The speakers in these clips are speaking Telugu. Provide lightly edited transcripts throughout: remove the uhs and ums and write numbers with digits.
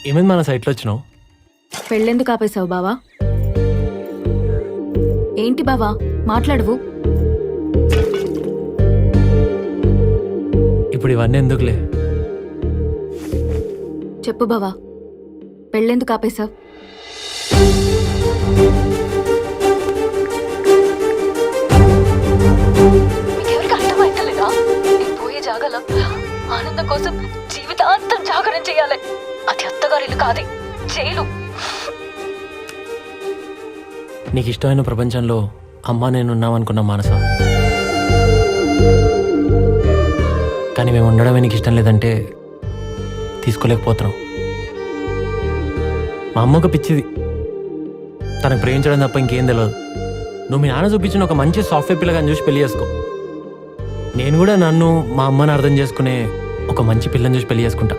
ఏమైంది మన సైట్లో వచ్చినావు? పెళ్ళెందుకు ఆపేశావు బావా? ఏంటి బావా మాట్లాడవు? ఇప్పుడు ఇవన్నీ ఎందుకులే. చెప్పు బావా, పెళ్ళెందుకు ఆపేశావు? మీకెవరికి అర్థమైతలేదా? నేను పోయే జాగల ఆనందం కోసం జీవితాంతం జాగరణ చేయాలి. అది అత్తగారిల్లు కాదే, జైలు. నీకు ఇష్టమైన ప్రపంచంలో అమ్మ నేను ఉన్నామనుకున్నా మానస. కానీ మేము ఉండడమే నీకు ఇష్టం లేదంటే తీసుకోలేకపోతున్నాం. మా అమ్మ ఒక పిచ్చిది, తనకు ప్రేమించడం తప్ప ఇంకేం తెలియదు. నువ్వు మీ నాన్న చూపించిన ఒక మంచి సాఫ్ట్వేర్ పిల్లగాని చూసి పెళ్లి చేసుకో. నేను కూడా నన్ను మా అమ్మని అర్థం చేసుకునే ఒక మంచి పిల్లని చూసి పెళ్లి చేసుకుంటా.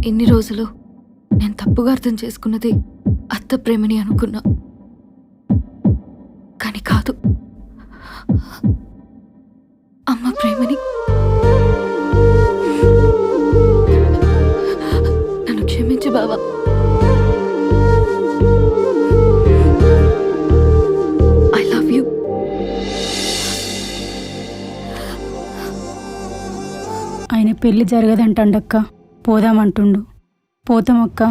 ఇన్ని రోజులు నేను తప్పుగా అర్థం చేసుకున్నది అత్త ప్రేమని అనుకున్నా, కానీ కాదు, అమ్మ ప్రేమని. నన్ను క్షమించు బావా. I love you. ఆయన పెళ్లి జరగదంటండక్క, పోదామంటుండు. పోతామక్క.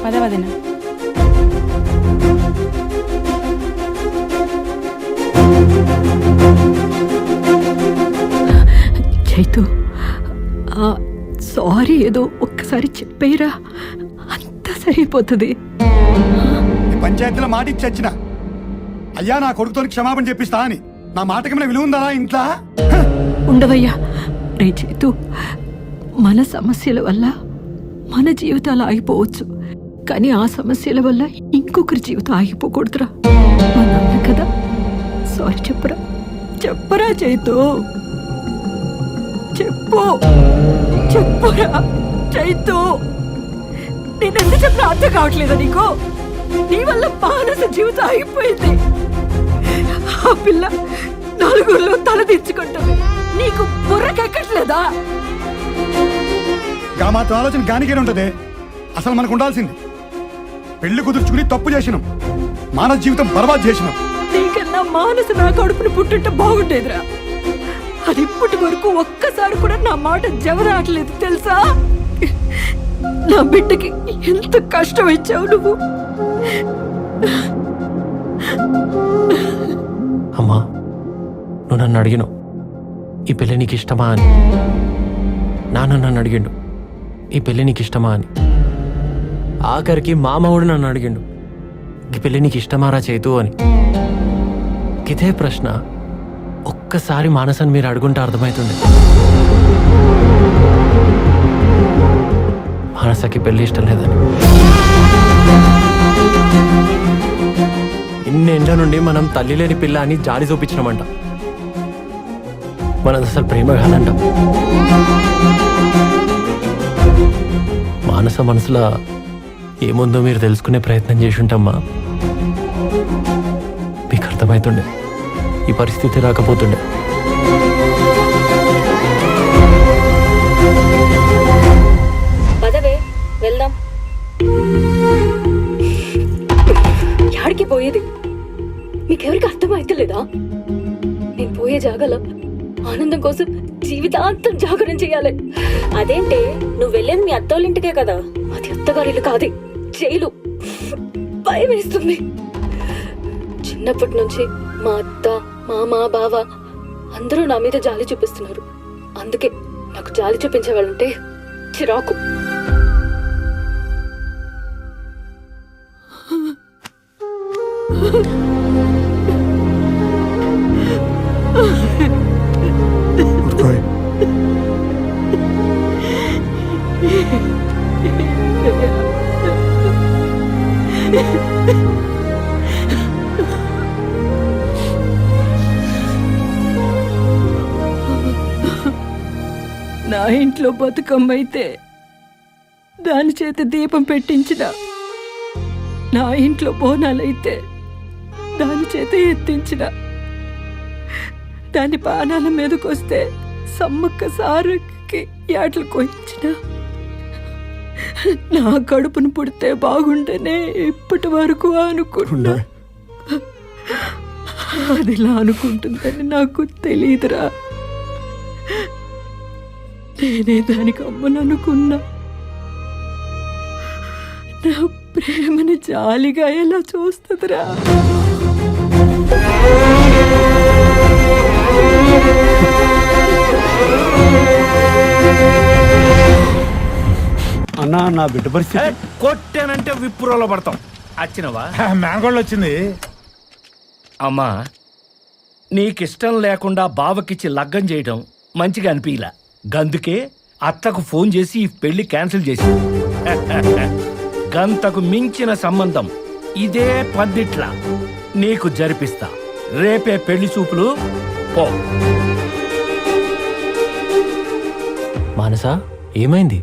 పదవదిన చైతు, సారీ, ఏదో ఒక్కసారి చెప్పేరా, అంతా సరిపోతుంది. పంచాయతీలో మాట ఇచ్చి వచ్చిన అయ్యా నా కొడుకుతో క్షమాపణ చెప్పిస్తా అని. నా మాటకి విలువ ఉందా ఇంట్లో? ఉండవయ్యా. రే చైతు, మన సమస్యల వల్ల మన జీవితాలు ఆగిపోవచ్చు, కానీ ఆ సమస్యల వల్ల ఇంకొకరి జీవితం ఆగిపోకూడదురా. మా నాన్న కదా, సారీ చెప్పరా, చెప్పరా చైతు, చెప్పు, చెప్పురా చైతు. నేనెంత చెప్పినా అర్థం కావట్లేదా నీకు? నీ వల్ల మానస జీవితం ఆగిపోయింది. ఆ పిల్ల నలుగురిలో తల దించుకుంటుంది, నీకు బుర్రకెక్కట్లేదా? మాత్రం ఆలోచన గానికే ఉంటది. అసలు మనకు ఉండాల్సింది పెళ్లి కుదుర్చుకుని తప్పు చేసినాం, మానవ జీవితం బర్బాద్ చేసినాం. నీకన్నా మానస నా కడుపును పుట్టుంటే బాగుండేదిరా. అది ఇప్పటి వరకు ఒక్కసారి కూడా నా మాట జవరాట్లేదు తెలుసా? నా బిడ్డకి ఎంత కష్టం ఇచ్చావు నువ్వు. అమ్మా, నువ్వు నన్ను అడిగిను ఈ పెళ్ళి నీకు ఇష్టమా అని. నాన్న నన్ను అడిగిండు ఈ పెళ్ళి నీకు ఇష్టమా అని. ఆఖరికి మామ కూడా నన్ను అడిగిండు ఈ పెళ్ళి నీకు ఇష్టమారా చైతు అని. ఇదే ప్రశ్న ఒక్కసారి మానసని మీరు అడుగుంటే అర్థమవుతుంది. మానసకి పెళ్ళి ఇష్టం లేదని. ఇన్నేళ్ల నుండి మనం తల్లి లేని పిల్ల అని జాలి చూపించినామంట. మనది అసలు ప్రేమ కాదంట. మానస మనసులో ఏముందో మీరు తెలుసుకునే ప్రయత్నం చేసి ఉంటామ్మా. మీకు అర్థమవుతుండే ఈ పరిస్థితి రాకపోతుండే. పదవే వెళ్దాం. యాడికి పోయేది? మీకెవరికి అర్థమైతలేదా? నేను పోయే జాగల ఆనందం కోసం జీవితాంతం జాగరణ చేయాలి. అదేంటే నువ్వు వెళ్ళేది మీ అత్తోళ్ళింటికే కదా, అది అత్తగారిల్లు కాదే, జైలు. భయం వేస్తుంది. చిన్నప్పటి నుంచి మా అత్త, మామ, బావ అందరూ నా మీద జాలి చూపిస్తున్నారు. అందుకే నాకు జాలి చూపించే వాళ్ళంటే చిరాకు. నా ఇంట్లో బతుకమ్మ అయితే దాని చేత దీపం పెట్టించిన, నా ఇంట్లో బోనాలైతే దాని చేత ఎత్తించిన. దాని పానాల మీదకొస్తే సమ్మక్క సారకి యాటలు కోయించిన. నా కడుపును పుడితే బాగుండనే ఇప్పటి వరకు అనుకున్నా. అదిలా అనుకుంటుందని నాకు తెలియదురా. నేనే దానికి అమ్మననుకున్నా. నా ప్రేమని జాలిగా ఎలా చూస్తుందిరా. అన్నా నా బిడ్డ పరిస్థితి కొట్టానంటే విప్పురోలో పడతాం. వచ్చినవా? మ్యాంగోళ్ళు వచ్చింది. అమ్మా, నీకిష్టం లేకుండా బావకిచ్చి లగ్గం చేయడం మంచిగా అనిపించలా. గందుకే అత్తకు ఫోన్ చేసి ఈ పెళ్లి క్యాన్సిల్ చేసి గంతకు మించిన సంబంధం ఇదే పద్దిట్లా నీకు జరిపిస్తా. రేపే పెళ్లి చూపులు. పో. మానసా, ఏమైంది?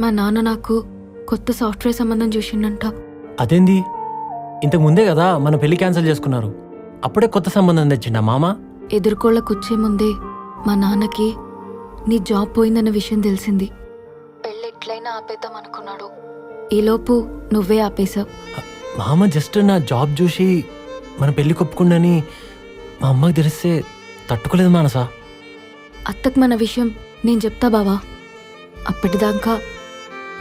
మా నాన్న నాకు కొత్త సాఫ్ట్వేర్ సంబంధం చూసిండంట. అదేంది? ఇంతకు ముందే కదా మన పెళ్లి క్యాన్సిల్ చేసుకున్నారు. అప్పుడే కొత్త సంబంధం తెచ్చిండా మామ? ఎదుర్కోళ్ళకొచ్చే ముందే మా నాన్నకి నీ జాబ్ పోయిందన్న విషయం తెలిసింది. పెళ్ళి ఎట్లయినా ఆపేద్దాం అనుకున్నాడు. ఈలోపు నువ్వే ఆపేశావు. మామ జస్ట్ నా జాబ్ చూసి మన పెళ్లి కొప్పుకుండని మా అమ్మకి తెలిస్తే తట్టుకోలేదు మానసా. అత్తకు మన విషయం నేను చెప్తా బావా. అప్పటిదాకా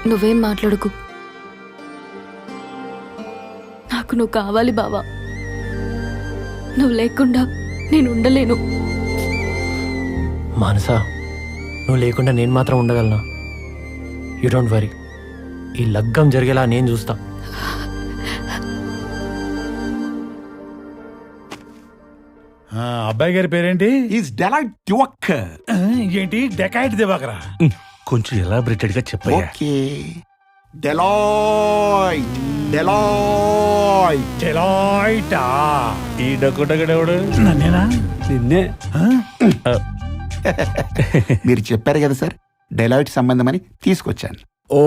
నువ్వేం మాట్లాడుకు. నాకు నువ్వు కావాలి బావా. నువ్వు లేకుండా నేను ఉండలేను. మానసా, నువ్వు లేకుండా నేను మాత్రం ఉండగలనా? You don't worry. ఈ లగ్గం జరిగేలా నేను చూస్తా. అబ్బాయి గారి పేరేంటి? Is delight Divakar. ఏంటి డెకాయిట్ దివాకరా? కొంచెం ఎలాబరేటెడ్ గా చెప్పయ్యా. ఓకే, డెలాయిట్ డెలాయిట్ డెలాయిటా? ఈ డొక్కడగడెవడు? నన్నేనా? నిన్నే. మీరు చెప్పారు కదా సార్ డెలాయిట్ సంబంధం అని తీసుకొచ్చాను. ఓ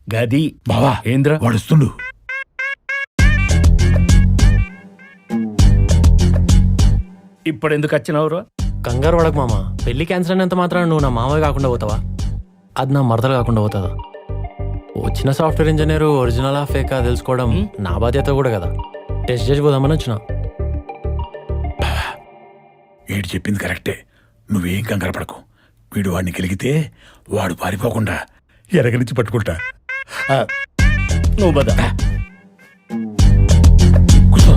గది బావా, ఏంద్ర వాడుస్తుండు. ఇప్పుడు ఎందుకు వచ్చినావురా? కంగారు పడకు మామ. పెళ్లి క్యాన్సిల్ అయినంత మాత్రం నువ్వు నా మామయ్య కాకుండా పోతావా? అది నా మరదలు కాకుండా పోతుందా? వచ్చిన సాఫ్ట్వేర్ ఇంజనీర్ ఒరిజినలా ఫేకా తెలుసుకోవడం నా బాధ్యత కూడా కదా. టెస్ట్ చేసి పోదామని వచ్చిన. ఏడు చెప్పింది కరెక్టే. నువ్వేం కంగారు పడకు. వీడు వాడిని కలిగితే వాడు పారిపోకుండా ఎరగనిచ్చి పట్టుకుంటా. నువ్వు బదా. కూర్చో.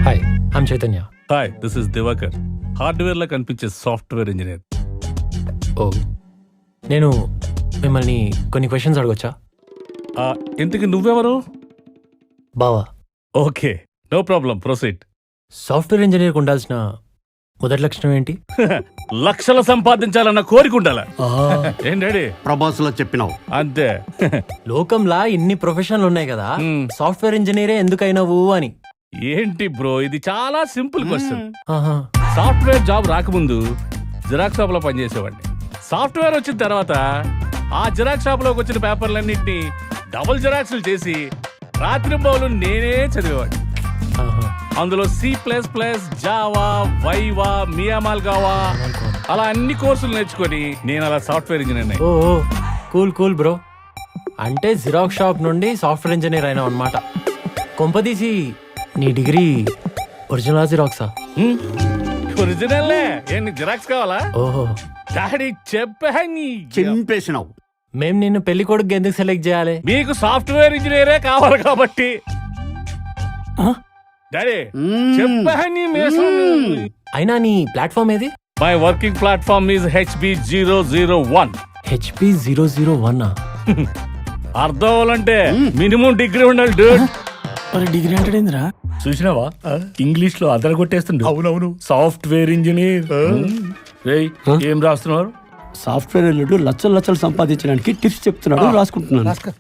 Hi, I'm Chaitanya. Hi, this is Divakar, hardware లా కనిపించే సాఫ్ట్వేర్ ఇంజనీర్. ఓ, నేను మిమ్మల్ని కొన్ని క్వశ్చన్స్ అడగొచ్చా? ఇంతకి నువ్వెవరు? బావా. Okay, no problem, proceed. Software ఇంజనీర్కి ఉండాల్సిన మొదటి లక్షణం ఏంటి? లక్షలు సంపాదించాలన్న కోరిక ఉండాల. ఏం డాడీ? ప్రభాస్ లో చెప్పినావు. అంతే. లోకంలా ఇన్ని ప్రొఫెషన్లు ఉన్నాయి కదా, సాఫ్ట్వేర్ ఇంజనీరే ఎందుకైనావు అని. ఏంటి బ్రో, ఇది చాలా సింపుల్ క్వశ్చన్. ఆహా. సాఫ్ట్వేర్ జాబ్ రాకముందు జిరాక్స్ షాప్ లో పనిచేసేవాడిని. సాఫ్ట్వేర్ వచ్చిన తర్వాత ఆ జిరాక్స్ షాప్ లోకి వచ్చిన పేపర్లన్నింటినీ డబుల్ జిరాక్స్లు చేసి రాత్రి బౌలు నేనే చదివేవాడిని. ఆహా. అందులో C++, జావా, వైవా, మియామాల్గావా అలా అన్ని కోర్సులు నేర్చుకొని నేను అలా సాఫ్ట్వేర్ ఇంజనీర్. ఓ కూల్ కూల్ బ్రో. అంటే జిరాక్స్ షాప్ నుండి సాఫ్ట్వేర్ ఇంజనీర్ అయినావు అనమాట. కొంపదీసి నీ డిగ్రీ ఒరిజినలా జిరాక్సా? ఒరిజినల్లే. ఏంటి జిరాక్స్ కావాలా? ఓహో. డాడీ చెప్పా, చింపేసినావు. మేం నిన్ను పెళ్లి కొడుకు ఎందుకు సెలెక్ట్ చేయాలి? మీకు సాఫ్ట్వేర్ ఇంజనీరే కావాలి కాబట్టి. డాడీ చెప్పా. అయినా నీ ప్లాట్ఫామ్ ఏది? My working platform is HB001. HB001. అర్థం అవ్వాలంటే మినిమం డిగ్రీ ఉండాలి డూడ్. డిగ్రీ అంటే చూసినావా? ఇంగ్లీష్ లో అదర కొట్టేస్తుండు. అవునవును. Software engineer. ఏం రాస్తున్నారు? సాఫ్ట్వేర్ లక్షలు సంపాదించడానికి టిప్స్ చెప్తున్నాడు, రాసుకుంటున్నాను.